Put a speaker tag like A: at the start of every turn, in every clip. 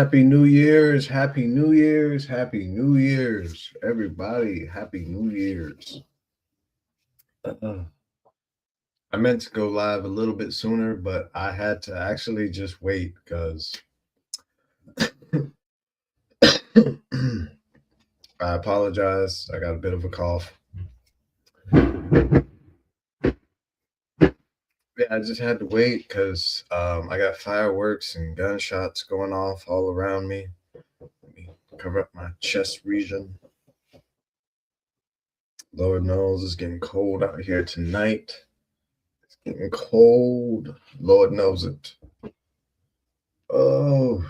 A: Happy New Year's, Happy New Year's, Happy New Year's, everybody. Happy New Year's. Uh, I meant to go live a little bit sooner, but I had to actually just wait because I apologize. I got a bit of a cough. Yeah, I just had to wait because I got fireworks and gunshots going off all around me. Let me cover up my chest region. Lord knows it's getting cold out here tonight. Getting cold. Lord knows it. Oh,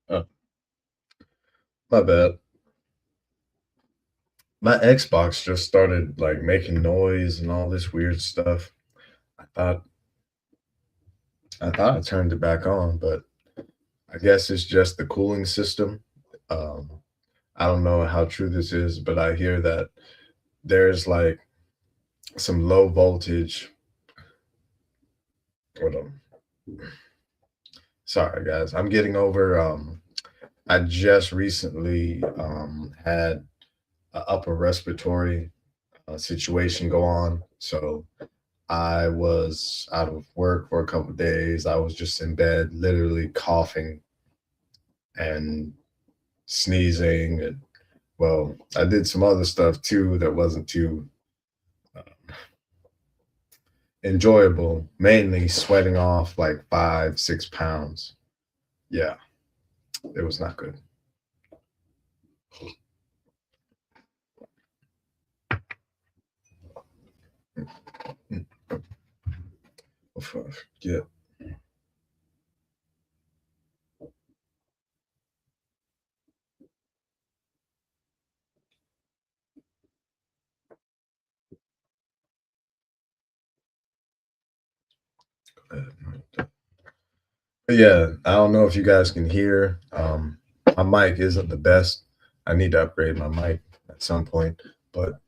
A: oh, my bad. My Xbox just started like making noise and all this weird stuff. I thought I thought I turned it back on, but I guess it's just the cooling system. Um, I don't know how true this is, but I hear that there's like some low voltage. Hold on. Sorry, guys. I'm getting over. I just recently had an upper respiratory situation go on, so I was out of work for a couple of days. I was just in bed, literally coughing and sneezing. And well, I did some other stuff too that wasn't too uh, enjoyable, mainly sweating off like 5, 6 pounds. Yeah, it was not good. Mm, yeah. But yeah, I don't know if you guys can hear. My mic isn't the best. I need to upgrade my mic at some point. But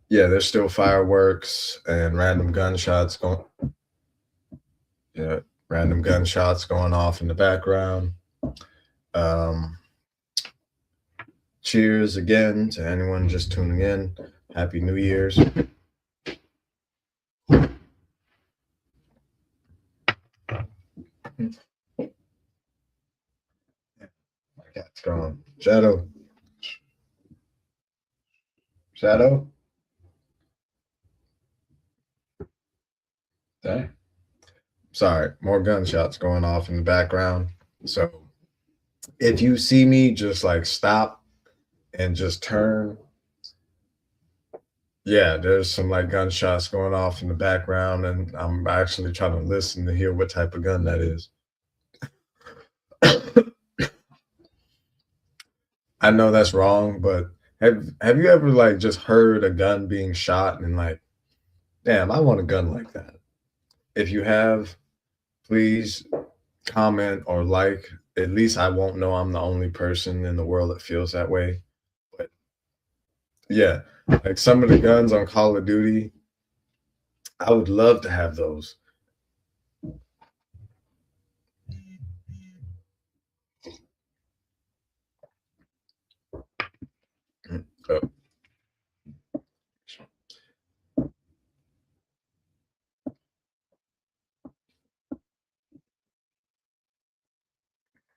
A: yeah, there's still fireworks and random gunshots going. Yeah, random gunshots going off in the background. Um, Cheers again to anyone just tuning in. Happy New Year's. My cat's gone. Shadow. Shadow. Dang. Sorry, more gunshots going off in the background. So if you see me, just like stop and just turn. Yeah, there's some like gunshots going off in the background, and I'm actually trying to listen to hear what type of gun that is. I know that's wrong, but have you ever like just heard a gun being shot and like, damn, I want a gun like that? If you have, please comment or like. At least I won't know I'm the only person in the world that feels that way. But yeah, like some of the guns on Call of Duty, I would love to have those. Oh,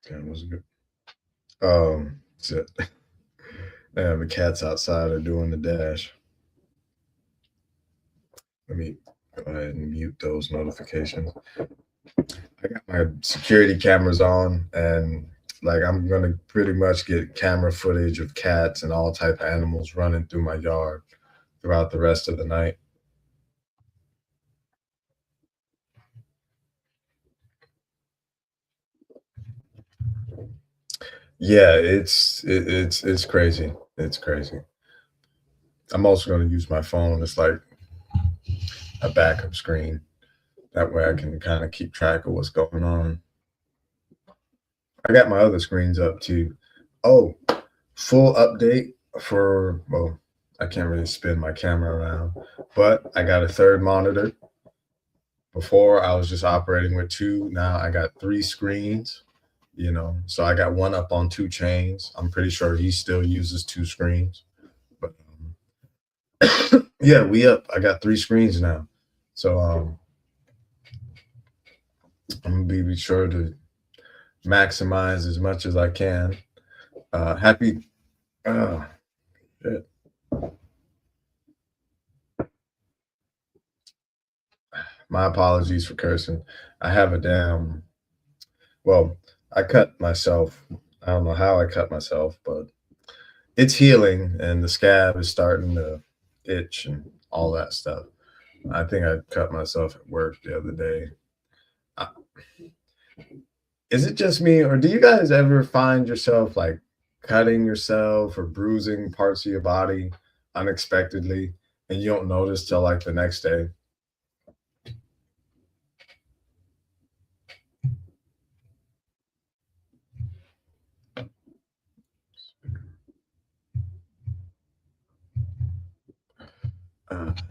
A: damn, was good. That's it. Damn, the cats outside are doing the dash. Let me go ahead and mute those notifications. I got my security cameras on, and like I'm gonna pretty much get camera footage of cats and all type of animals running through my yard throughout the rest of the night. Yeah, it's crazy. It's crazy. I'm also going to use my phone as like a backup screen. That way I can kind of keep track of what's going on. I got my other screens up too. Oh, full update for, well, I can't really spin my camera around, but I got a third monitor. Before I was just operating with two. Now I got three screens, so I got one up on two chains. I'm pretty sure he still uses two screens. But yeah, we up. I got three screens now. So I'm gonna be sure to maximize as much as I can. Happy uh shit. My apologies for cursing. I have a damn well, I cut myself. I don't know how I cut myself, but it's healing and the scab is starting to itch and all that stuff. I think I cut myself at work the other day. Uh, Is it just me, or do you guys ever find yourself like cutting yourself or bruising parts of your body unexpectedly and you don't notice till like the next day?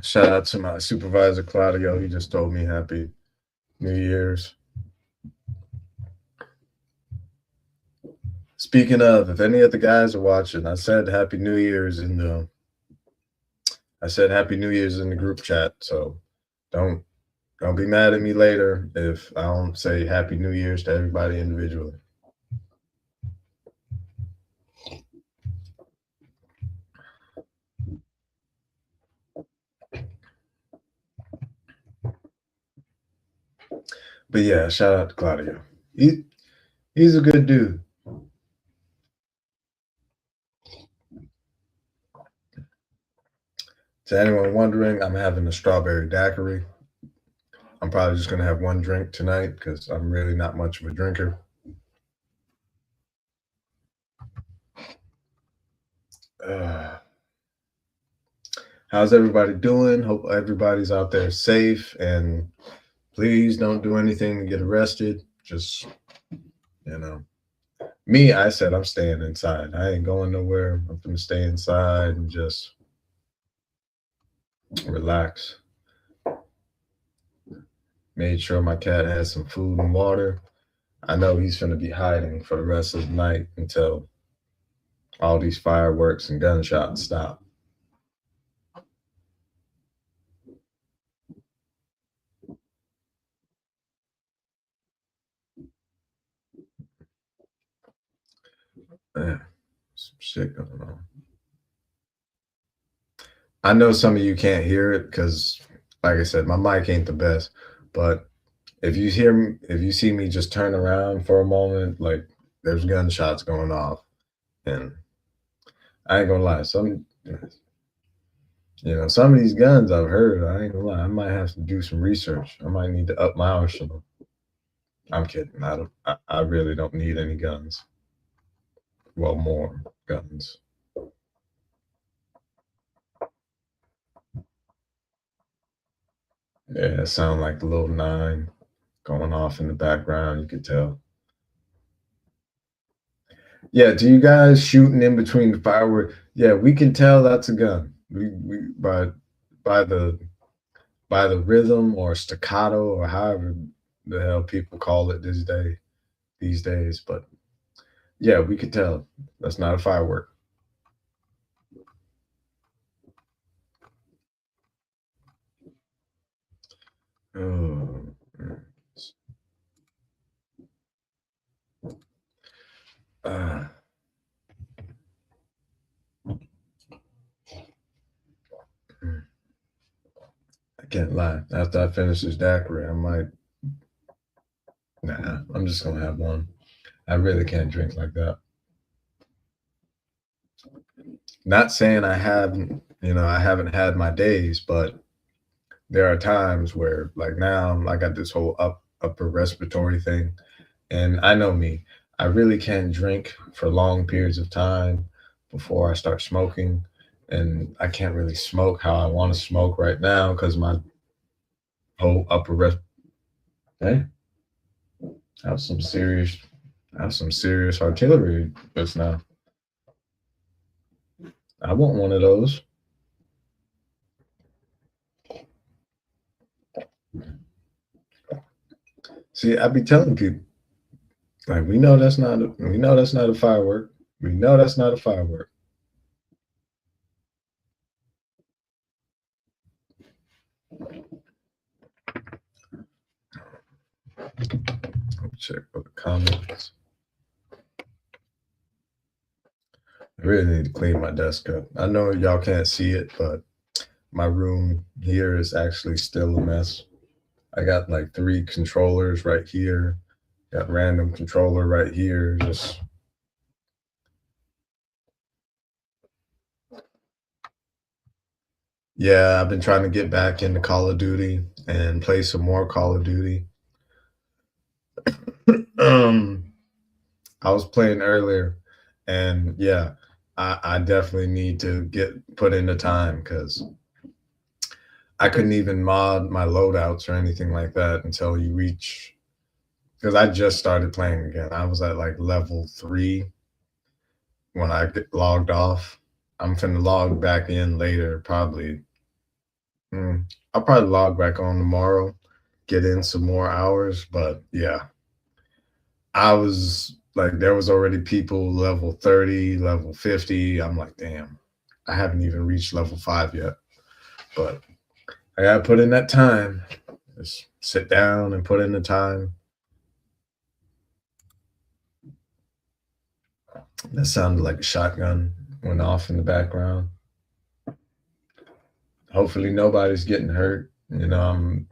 A: Shout out to my supervisor, Claudio. He just told me Happy New Year's. Speaking of, if any of the guys are watching, I said Happy New Year's in the group chat. So don't don't be mad at me later if I don't say Happy New Year's to everybody individually. But yeah, shout out to Claudio. He's a good dude. To anyone wondering, I'm having a strawberry daiquiri. I'm probably just gonna have one drink tonight because I'm really not much of a drinker. Uh, how's everybody doing? Hope everybody's out there safe, and please don't do anything to get arrested. Just, you know, me, I said I'm staying inside. I ain't going nowhere. I'm gonna stay inside and just relax. Made sure my cat had some food and water. I know he's gonna be hiding for the rest of the night until all these fireworks and gunshots stop. Man, some shit going on. I know some of you can't hear it because, like I said, my mic ain't the best. But if you hear me, if you see me just turn around for a moment, like there's gunshots going off, and I ain't gonna lie, some of these guns I've heard, I ain't gonna lie, I might have to do some research. I might need to up my arsenal. I'm kidding. I don't. I really don't need any guns. Well, more guns. Yeah, it sound like the little nine going off in the background. You could tell. Yeah, do you guys shooting in between the fireworks? Yeah, we can tell that's a gun. We by the by the rhythm or staccato or however the hell people call it these days. But yeah, we could tell that's not a firework. Oh, uh, I can't lie. After I finish this daiquiri, I might. Nah, I'm just gonna have one. I really can't drink like that. Not saying I haven't had my days, but there are times where, like now, I got this whole upper respiratory thing, and I know me. I really can't drink for long periods of time before I start smoking, and I can't really smoke how I want to smoke right now because my whole upper rest. Hey, have some serious, have some serious artillery just now. I want one of those. See, I be telling people like we know that's not a firework. We know that's not a firework. Let me check for the comments. I really need to clean my desk up. I know y'all can't see it, but my room here is actually still a mess. I got like three controllers right here. Got random controller right here. Just yeah, I've been trying to get back into Call of Duty and play some more Call of Duty. um, I was playing earlier, and yeah, I definitely need to get put in the time because I couldn't even mod my loadouts or anything like that until you reach. Because I just started playing again. I was at like level 3 when I get logged off. I'm finna log back in later, probably. I'll probably log back on tomorrow, get in some more hours. But yeah, I was like, there was already people level 30, level 50. I'm like, damn, I haven't even reached level 5 yet. But I gotta put in that time. Just sit down and put in the time. That sounded like a shotgun went off in the background. Hopefully nobody's getting hurt. I'm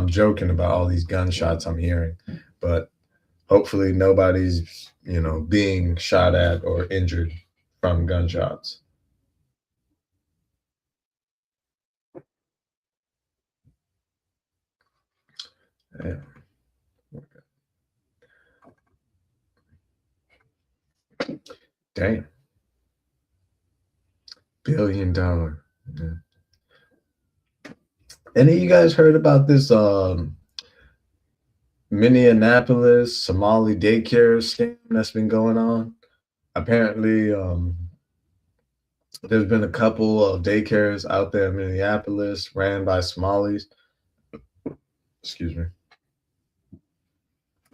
A: joking about all these gunshots I'm hearing, but hopefully nobody's being shot at or injured from gunshots. Yeah. Damn. $1 billion. Yeah. Any of you guys heard about this Minneapolis Somali daycare scam that's been going on? Apparently, there's been a couple of daycares out there in Minneapolis ran by Somalis. Excuse me.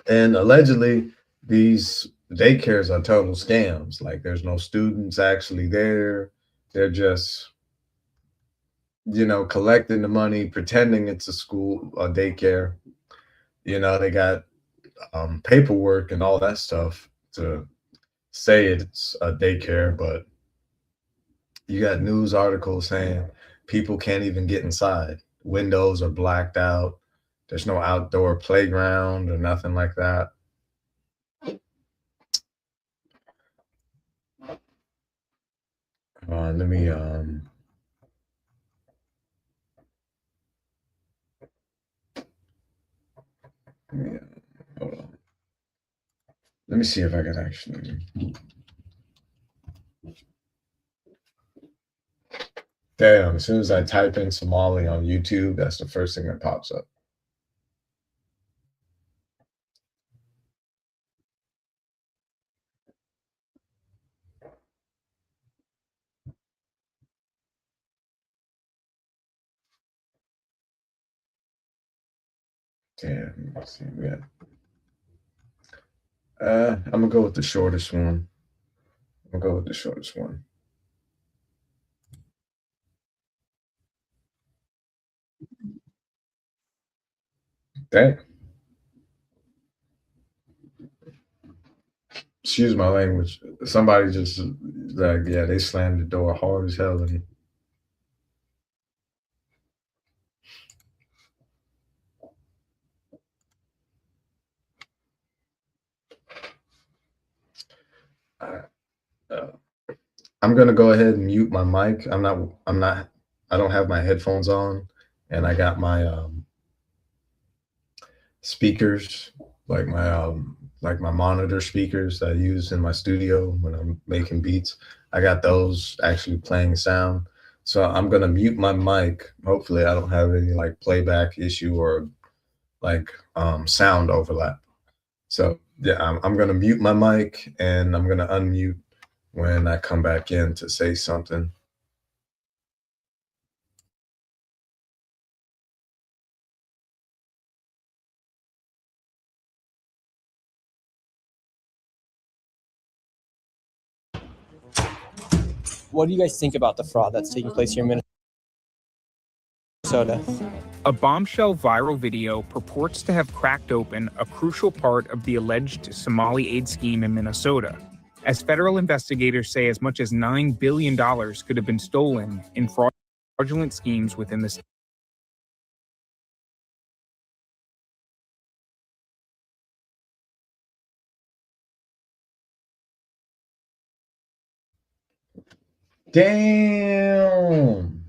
A: And allegedly, these daycares are total scams. Like, there's no students actually there. They're just, collecting the money, pretending it's a school, a daycare. They got paperwork and all that stuff to say it's a daycare, but you got news articles saying people can't even get inside. Windows are blacked out. There's no outdoor playground or nothing like that. Let me hold on. Let me see if I can actually. Damn! As soon as I type in Somali on YouTube, that's the first thing that pops up. Damn. Let's see. Yeah. I'm gonna go with the shortest one. I'm gonna go with the shortest one. Damn. Excuse my language. Somebody just like, yeah, they slammed the door hard as hell. And I, uh, I'm gonna go ahead and mute my mic. I don't have my headphones on, and I got my speakers, like my like my monitor speakers that I use in my studio when I'm making beats. I got those actually playing sound. So I'm gonna mute my mic. Hopefully I don't have any like playback issue or like sound overlap. So yeah, I'm gonna mute my mic and I'm gonna unmute when I come back in to say something.
B: What do you guys think about the fraud that's taking place here in Minnesota?
C: A bombshell viral video purports to have cracked open a crucial part of the alleged Somali aid scheme in Minnesota, as federal investigators say as much as $9 billion could have been stolen in fraudulent schemes within the state.
A: Damn.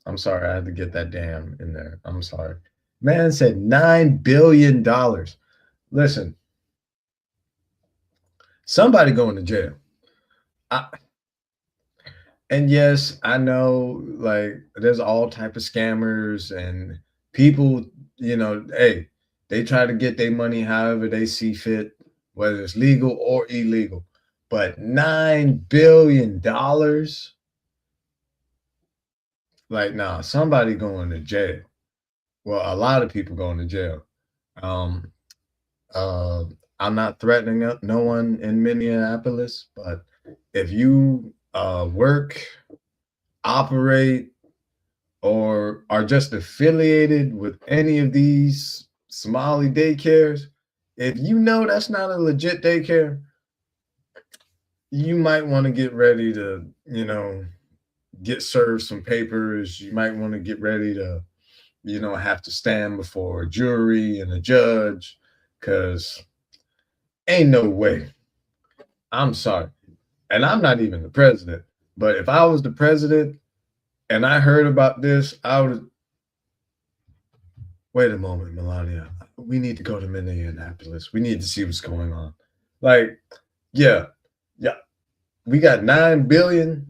A: I'm sorry, I had to get that damn in there. I'm sorry. Man said $9 billion. Listen, somebody going to jail. And yes, I know like there's all type of scammers and people, hey, they try to get their money however they see fit, whether it's legal or illegal. But $9 billion, like nah, somebody going to jail. Well, a lot of people going to jail. Um, uh, I'm not threatening no one in Minneapolis, but if you work, operate, or are just affiliated with any of these Somali daycares, if you know that's not a legit daycare, you might want to get ready to, get served some papers. You might want to get ready to, have to stand before a jury and a judge, because ain't no way. I'm sorry. And I'm not even the president, but if I was the president and I heard about this, I would. Wait a moment, Melania. We need to go to Minneapolis. We need to see what's going on. Like, yeah, yeah. We got 9 billion,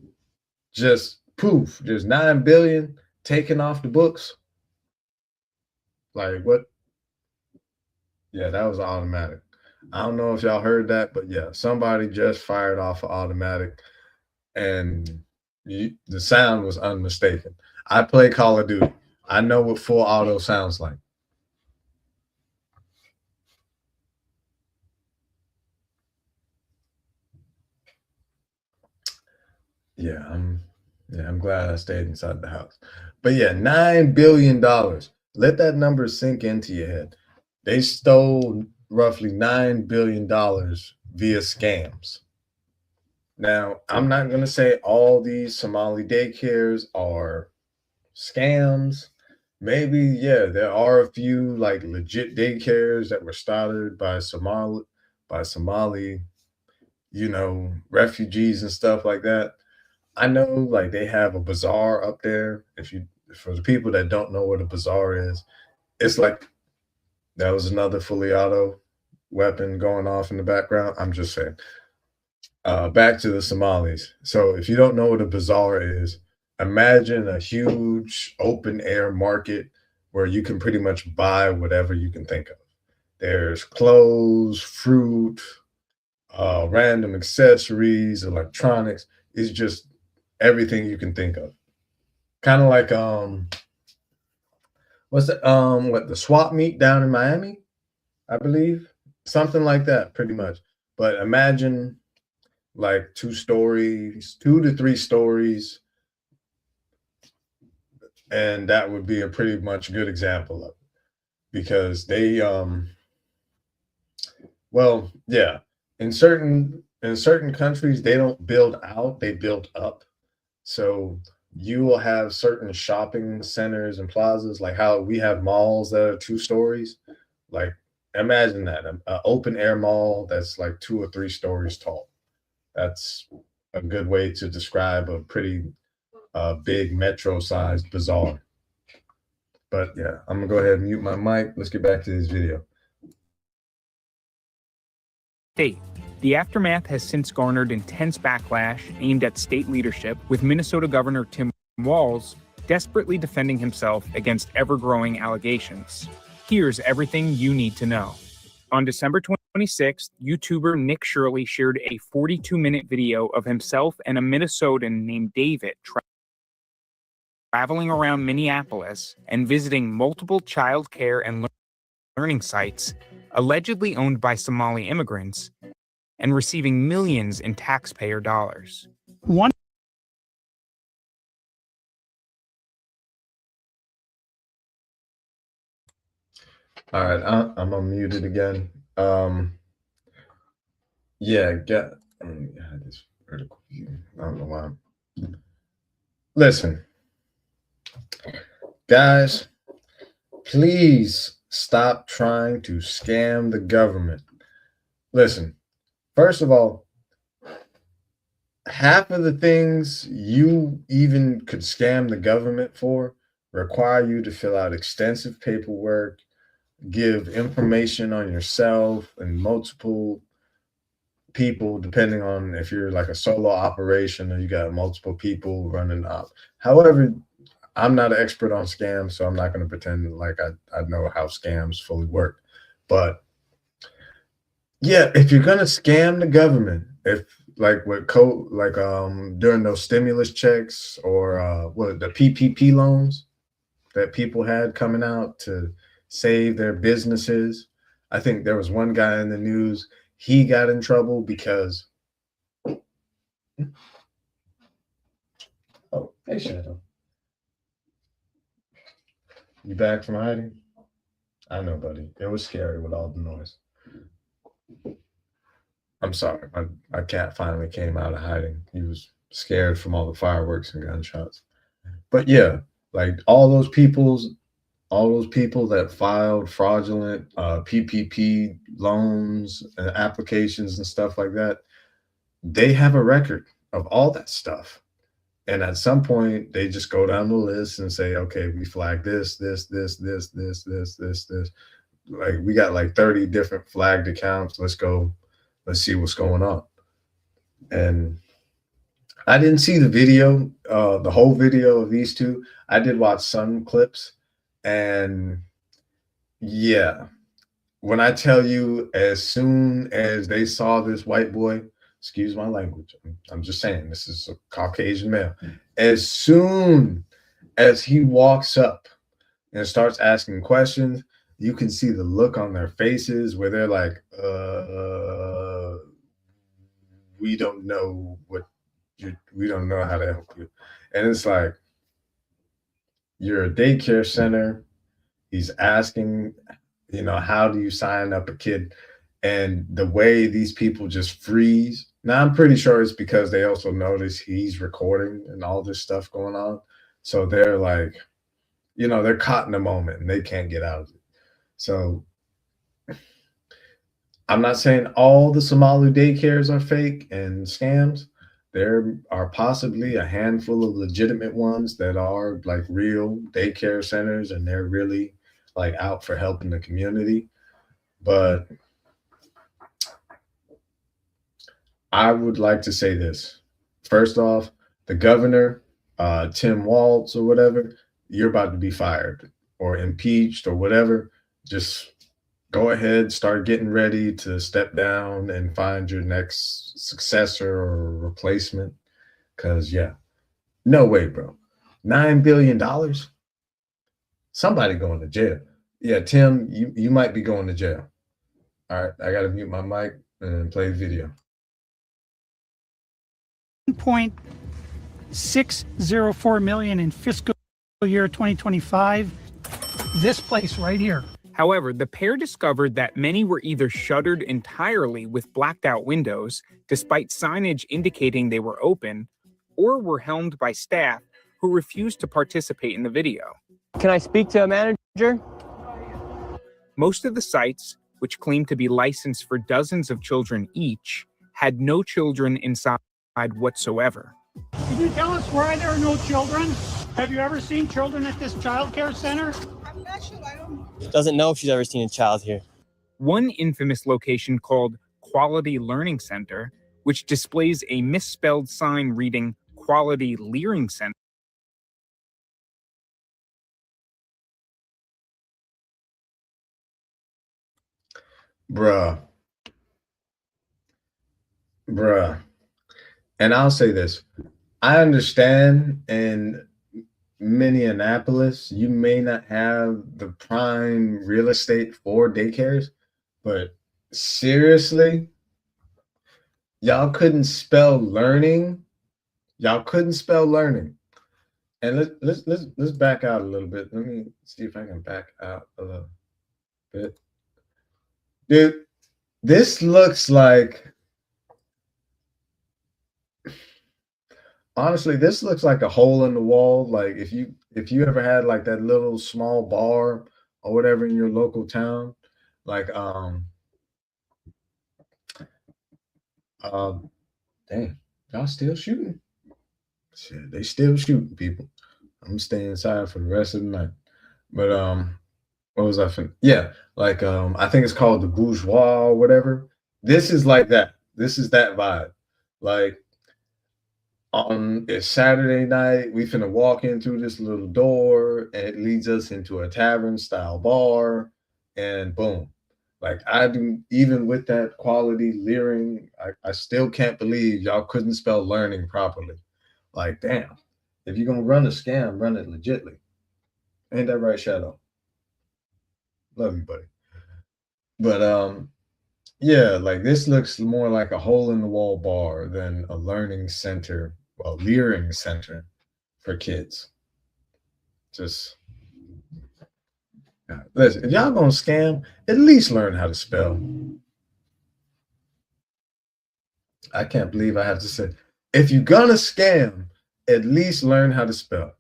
A: just poof, there's 9 billion taken off the books. Like, what? Yeah, that was automatic. I don't know if y'all heard that, but yeah, somebody just fired off an automatic and the sound was unmistaken. I play Call of Duty. I know what full auto sounds like. Yeah, I'm glad I stayed inside the house. But yeah, $9 billion. Let that number sink into your head. They stole roughly $9 billion via scams. Now, I'm not going to say all these Somali daycares are scams. Maybe, yeah, there are a few like legit daycares that were started by Somali, refugees and stuff like that. I know like they have a bazaar up there. For the people that don't know what a bazaar is, it's like that was another fully auto weapon going off in the background. I'm just saying. Back to the Somalis. So if you don't know what a bazaar is, imagine a huge open air market where you can pretty much buy whatever you can think of. There's clothes, fruit, random accessories, electronics. It's just everything you can think of. Kind of like what's the what the swap meet down in Miami, I believe. Something like that, pretty much. But imagine like 2 stories, 2 to 3 stories, and that would be a pretty much good example of it. Because they well, yeah, in certain countries they don't build out, they build up. So you will have certain shopping centers and plazas, like how we have malls that are 2 stories. Like imagine that an open air mall that's like 2 or 3 stories tall. That's a good way to describe a pretty big metro-sized bazaar. But yeah, I'm gonna go ahead and mute my mic. Let's get back to this video.
C: state. The aftermath has since garnered intense backlash aimed at state leadership, with Minnesota Governor Tim Walz desperately defending himself against ever-growing allegations. Here's everything you need to know. On December 26th, YouTuber Nick Shirley shared a 42-minute video of himself and a Minnesotan named David traveling around Minneapolis and visiting multiple child care and learning sites allegedly owned by Somali immigrants and receiving millions in taxpayer dollars.
D: One
A: All right, I'm unmuted again. Yeah, I had this vertical view. I don't know why. Listen, guys, please stop trying to scam the government. Listen, first of all, half of the things you even could scam the government for require you to fill out extensive paperwork, give information on yourself and multiple people, depending on if you're like a solo operation or you got multiple people running up. However, I'm not an expert on scams, so I'm not going to pretend like I know how scams fully work. But yeah, if you're going to scam the government, if like during those stimulus checks or what the PPP loans that people had coming out to save their businesses. I think there was one guy in the news, he got in trouble because oh, hey Shadow. You back from hiding? I know, buddy. It was scary with all the noise. I'm sorry. My cat finally came out of hiding. He was scared from all the fireworks and gunshots. But yeah, like all those people that filed fraudulent PPP loans and applications and stuff like that, they have a record of all that stuff. And at some point, they just go down the list and say, okay, we flagged this. Like we got like 30 different flagged accounts. Let's see what's going on. And I didn't see the video, the whole video of these two. I did watch some clips. And yeah, when I tell you, as soon as they saw this white boy, excuse my language, I'm just saying, this is a Caucasian male. As soon as he walks up and starts asking questions, you can see the look on their faces where they're like, we don't know we don't know how to help you. And it's like, you're a daycare center. He's asking, how do you sign up a kid? And the way these people just freeze. Now, I'm pretty sure it's because they also notice he's recording and all this stuff going on. So they're like, they're caught in a moment and they can't get out of it. So I'm not saying all the Somali daycares are fake and scams. There are possibly a handful of legitimate ones that are like real daycare centers and they're really like out for helping the community. But I would like to say this. First off, the governor, Tim Walz or whatever, you're about to be fired or impeached or whatever. Just go ahead, start getting ready to step down and find your next successor or replacement. Because, yeah, no way, bro. $9 billion? Somebody going to jail. Yeah, Tim, you might be going to jail. All right, I got to mute my mic and play the video.
D: 1.604 million in fiscal year 2025. This place right here.
C: However, the pair discovered that many were either shuttered entirely with blacked out windows, despite signage indicating they were open, or were helmed by staff who refused to participate in the video.
B: Can I speak to a manager?
C: Most of the sites, which claimed to be licensed for dozens of children each, had no children inside whatsoever.
D: Can you tell us why there are no children? Have you ever seen children at this child care center?
E: I'm not sure. I don't.
B: Doesn't know if she's ever seen a child here.
C: One infamous location called Quality Learning Center, which displays a misspelled sign reading Quality Leering Center.
A: Bruh, bruh. And I'll say this. I understand in Minneapolis, you may not have the prime real estate for daycares, but seriously, y'all couldn't spell learning. Y'all couldn't spell learning. And let's back out a little bit. Let me see if I can back out a little bit. Dude, this looks like, honestly, this looks like a hole in the wall. Like if you ever had like that little small bar or whatever in your local town, like dang, y'all still shooting. Shit, they still shooting people. I'm staying inside for the rest of the night. But what was I finna? Yeah, like I think it's called the Bourgeois or whatever. This is like that. This is that vibe. Like on it's Saturday night, we finna walk in through this little door, and it leads us into a tavern style bar, and boom. Like I do, even with that quality leering, I still can't believe y'all couldn't spell learning properly. Like, damn, if you're gonna run a scam, run it legitly. Ain't that right, Shadow? Love you, buddy. But yeah, like this looks more like a hole in the wall bar than a learning center, well, leering center for kids. Just listen, if y'all gonna scam, at least learn how to spell. I can't believe I have to say, if you're gonna scam, at least learn how to spell.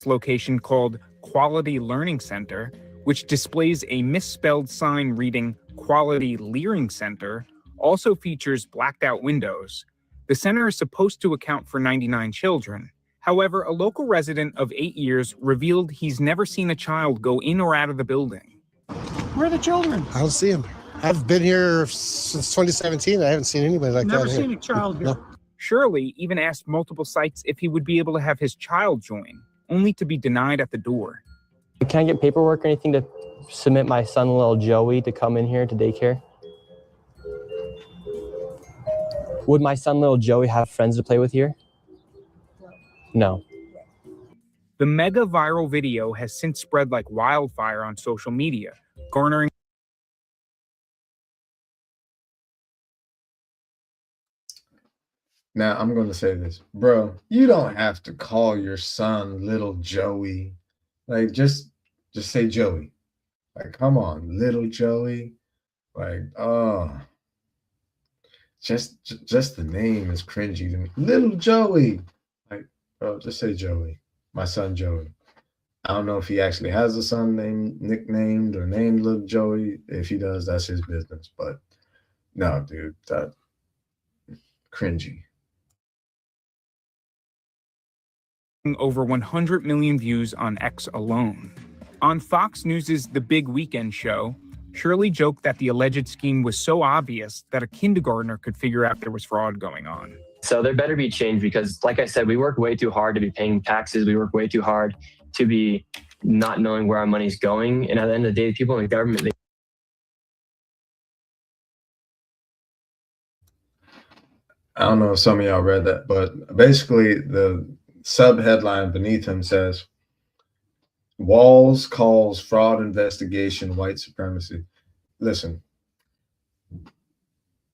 C: Location called Quality Learning Center, which displays a misspelled sign reading Quality Leering Center, also features blacked out windows. The center is supposed to account for 99 children. However, a local resident of 8 years revealed he's never seen a child go in or out of the building.
D: Where are the children?
E: I don't see him. I've been here since 2017. I haven't seen anybody like
D: Never
E: that.
D: seen a child here.
E: No.
C: Shirley even asked multiple sites if he would be able to have his child join, only to be denied at the door.
B: Can I get paperwork or anything to submit my son, little Joey, to come in here to daycare? Would my son, little Joey, have friends to play with here? No.
C: The mega viral video has since spread like wildfire on social media, garnering
A: Now I'm going to say this, bro. You don't have to call your son little Joey. Like just say Joey. Like, come on, little Joey. Like, oh, just the name is cringy to me. Little Joey. Like, bro, just say Joey. My son Joey. I don't know if he actually has a son named nicknamed or named little Joey. If he does, that's his business. But no, dude, that cringy.
C: over 100 million views on X alone. On Fox News' The Big Weekend Show, Shirley joked that the alleged scheme was so obvious that a kindergartner could figure out there was fraud going on.
F: So there better be change because, like I said, we work way too hard to be paying taxes. We work way too hard to be not knowing where our money's going. And at the end of the day, people in the government,
A: I don't know if some of y'all read that, but basically the sub headline beneath him says, Walls calls fraud investigation white supremacy. Listen,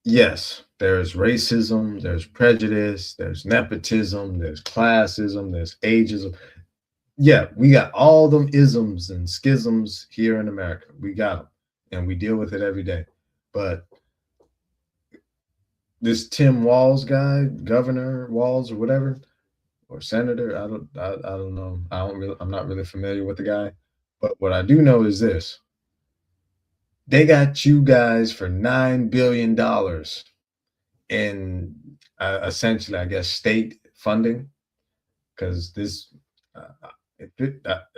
A: yes, there's racism, there's prejudice, there's nepotism, there's classism, there's ageism. Yeah, we got all them isms and schisms here in America. We got them, and we deal with it every day. But this Tim Walz guy, Governor Walz or whatever, or senator, I don't know. I'm not really familiar with the guy. But what I do know is this. They got you guys for $9 billion in essentially, I guess, state funding. Because this,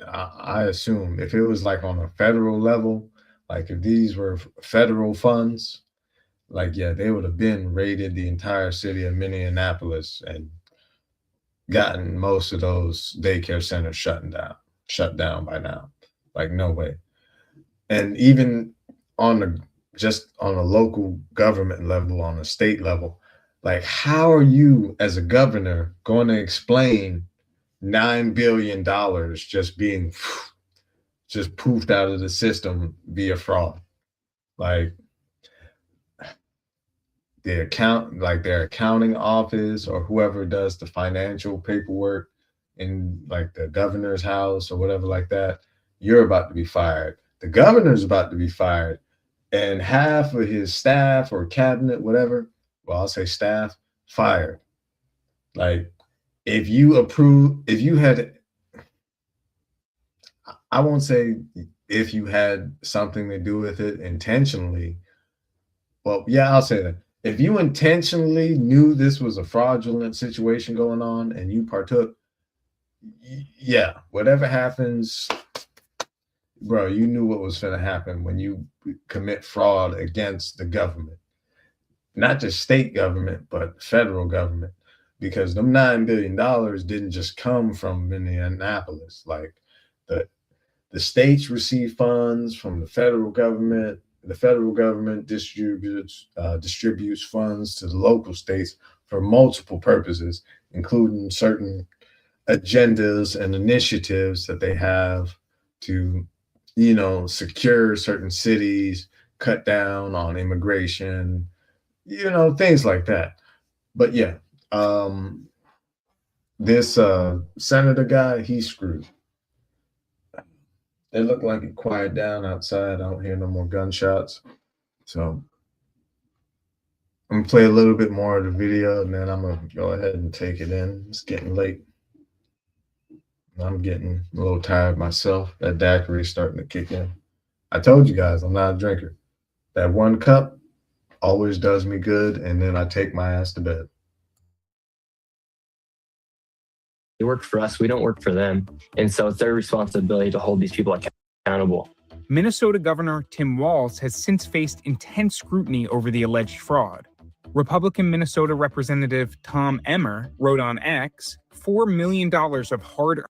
A: I assume if it was like on a federal level, like if these were federal funds, like yeah, they would have been raided the entire city of Minneapolis and gotten most of those daycare centers shut down by now. Like no way. And even on the just on a local government level, on a state level, like how are you as a governor going to explain $9 billion just being just poofed out of the system via fraud? Like their accounting office or whoever does the financial paperwork in like the governor's house or whatever like that, you're about to be fired. The governor's about to be fired, and half of his staff or cabinet, whatever, well, I'll say staff, fired. Like if you had, I won't say if you had something to do with it intentionally. Well, yeah, I'll say that. If you intentionally knew this was a fraudulent situation going on and you partook, yeah, whatever happens, bro, you knew what was going to happen when you commit fraud against the government, not just state government, but federal government, because them $9 billion didn't just come from Minneapolis. Like the states receive funds from the federal government. The federal government distributes funds to the local states for multiple purposes, including certain agendas and initiatives that they have to, secure certain cities, cut down on immigration, things like that. But yeah, this senator guy, he's screwed. It looked like it quieted down outside. I don't hear no more gunshots. So I'm gonna play a little bit more of the video and then I'm gonna go ahead and take it in. It's getting late. I'm getting a little tired myself. That daiquiri is starting to kick in. I told you guys I'm not a drinker. That one cup always does me good, and then I take my ass to bed.
F: They work for us. We don't work for them. And so it's their responsibility to hold these people accountable.
C: Minnesota Governor Tim Walz has since faced intense scrutiny over the alleged fraud. Republican Minnesota Representative Tom Emmer wrote on X, $4 million of hard-earned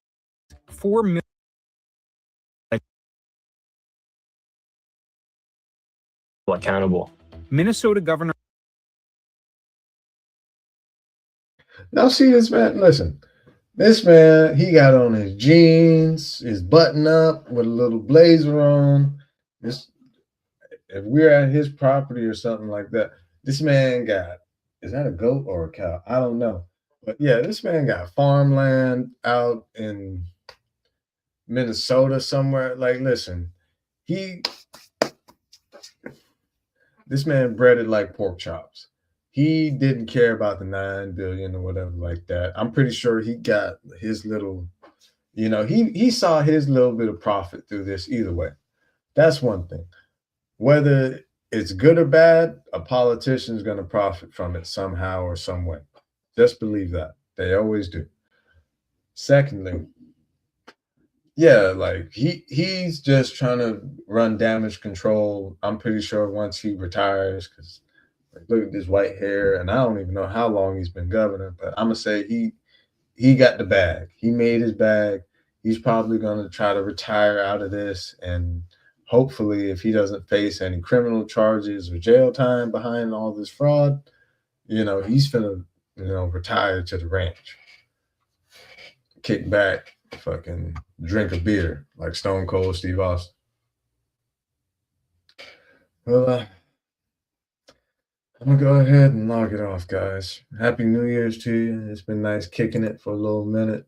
C: $4 million
F: accountable.
C: Minnesota Governor.
A: Now see this man, listen. This man, he got on his jeans, his button up with a little blazer on. If we're at his property or something like that, this man got, is that a goat or a cow? I don't know. But yeah, this man got farmland out in Minnesota somewhere. Like, listen, this man breaded like pork chops. He didn't care about the 9 billion or whatever like that. I'm pretty sure he got his little, he saw his little bit of profit through this either way. That's one thing. Whether it's good or bad, a politician is going to profit from it somehow or some way. Just believe that. They always do. Secondly, yeah, like he's just trying to run damage control. I'm pretty sure once he retires, because look at this white hair, and I don't even know how long he's been governor, but I'm gonna say he got the bag. He made his bag. He's probably gonna try to retire out of this, and hopefully, if he doesn't face any criminal charges or jail time behind all this fraud, he's gonna retire to the ranch, kick back, fucking drink a beer like Stone Cold Steve Austin. Well, I'm gonna go ahead and log it off, guys. Happy New Year's to you. It's been nice kicking it for a little minute.